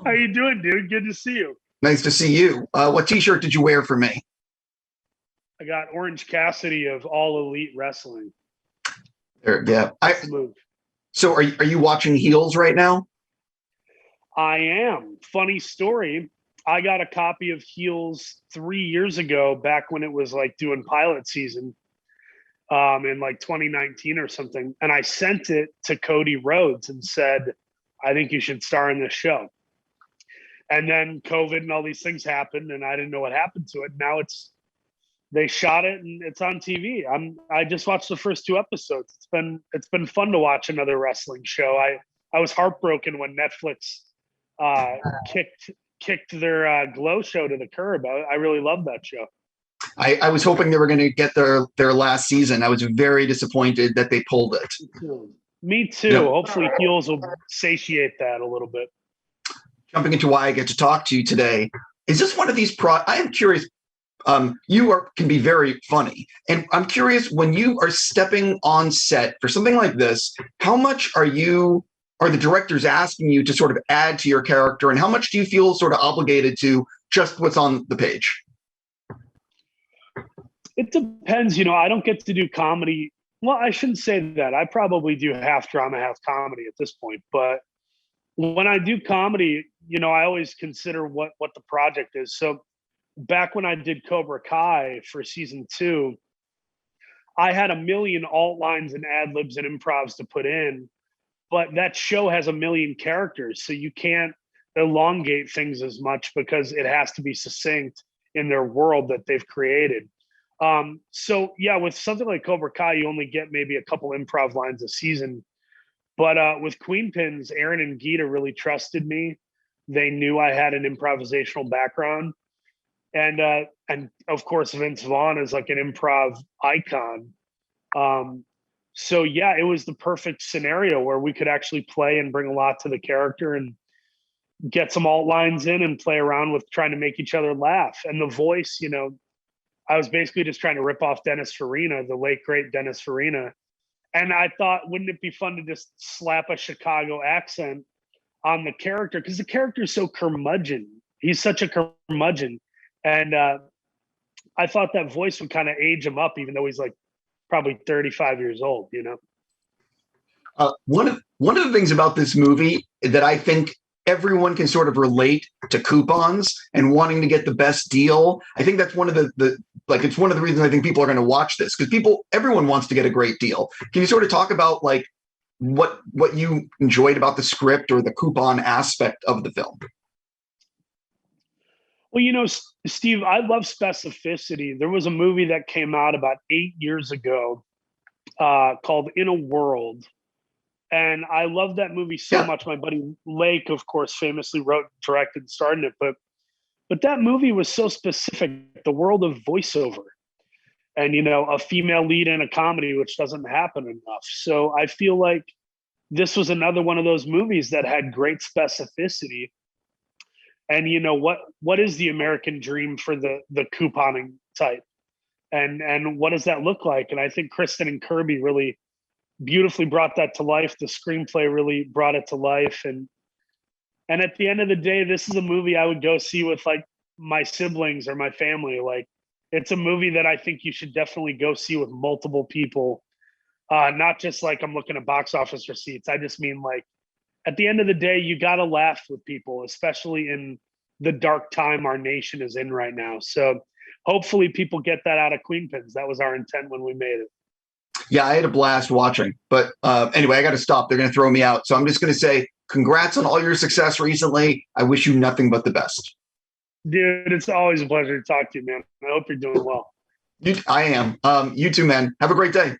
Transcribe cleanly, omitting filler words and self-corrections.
How you doing, dude? Good to see you. Nice to see you. What T-shirt did you wear for me? I got Orange Cassidy of All Elite Wrestling. There, yeah. That's the move. So are you watching Heels right now? I am. Funny story. I got a copy of Heels 3 years ago, back when it was like doing pilot season, in like 2019 or something. And I sent it to Cody Rhodes and said, I think you should star in this show. And then COVID and all these things happened, and I didn't know what happened to it. Now they shot it and it's on TV. I just watched the first two episodes. It's been fun to watch another wrestling show. I was heartbroken when Netflix kicked their Glow show to the curb. I really loved that show. I was hoping they were going to get their last season. I was very disappointed that they pulled it. Me too. Yep. Hopefully Heels will satiate that a little bit. Jumping into why I get to talk to you today, is this one of these I am curious. Can be very funny, and I'm curious, when you are stepping on set for something like this, how much are the directors asking you to sort of add to your character, and how much do you feel sort of obligated to just what's on the page? It depends. I don't get to do comedy. Well, I shouldn't say that. I probably do half drama, half comedy at this point. But when I do comedy, I always consider what the project is. So back when I did Cobra Kai for season 2, I had a million alt lines and ad libs and improvs to put in, but that show has a million characters. So you can't elongate things as much because it has to be succinct in their world that they've created. So yeah, with something like Cobra Kai, you only get maybe a couple improv lines a season. But with Queenpins, Aaron and Gita really trusted me. They knew I had an improvisational background. And of course, Vince Vaughn is like an improv icon. So yeah, it was the perfect scenario where we could actually play and bring a lot to the character and get some alt lines in and play around with trying to make each other laugh. And the voice, I was basically just trying to rip off Dennis Farina, the late great Dennis Farina. And I thought, wouldn't it be fun to just slap a Chicago accent on the character? Because the character is so curmudgeon. He's such a curmudgeon. And I thought that voice would kind of age him up, even though he's like probably 35 years old, One of the things about this movie that I think everyone can sort of relate to coupons and wanting to get the best deal. I think that's one of it's one of the reasons I think people are going to watch this, because everyone wants to get a great deal. Can you sort of talk about like what you enjoyed about the script or the coupon aspect of the film? Well, Steve, I love specificity. There was a movie that came out about 8 years ago called In a World. And I love that movie so much. My buddy Lake, of course, famously wrote, directed, and starred in it. But that movie was so specific, the world of voiceover. And, a female lead in a comedy, which doesn't happen enough. So I feel like this was another one of those movies that had great specificity. And what is the American dream for the couponing type? And what does that look like? And I think Kristen and Kirby really beautifully brought that to life. The screenplay really brought it to life. And at the end of the day, this is a movie I would go see with like my siblings or my family. Like, it's a movie that I think you should definitely go see with multiple people. Not just like I'm looking at box office receipts. I just mean like, at the end of the day, you got to laugh with people, especially in the dark time our nation is in right now. So hopefully people get that out of Queenpins. That was our intent when we made it. Yeah, I had a blast watching. But anyway, I got to stop. They're going to throw me out. So I'm just going to say congrats on all your success recently. I wish you nothing but the best. Dude, it's always a pleasure to talk to you, man. I hope you're doing well. I am. You too, man. Have a great day.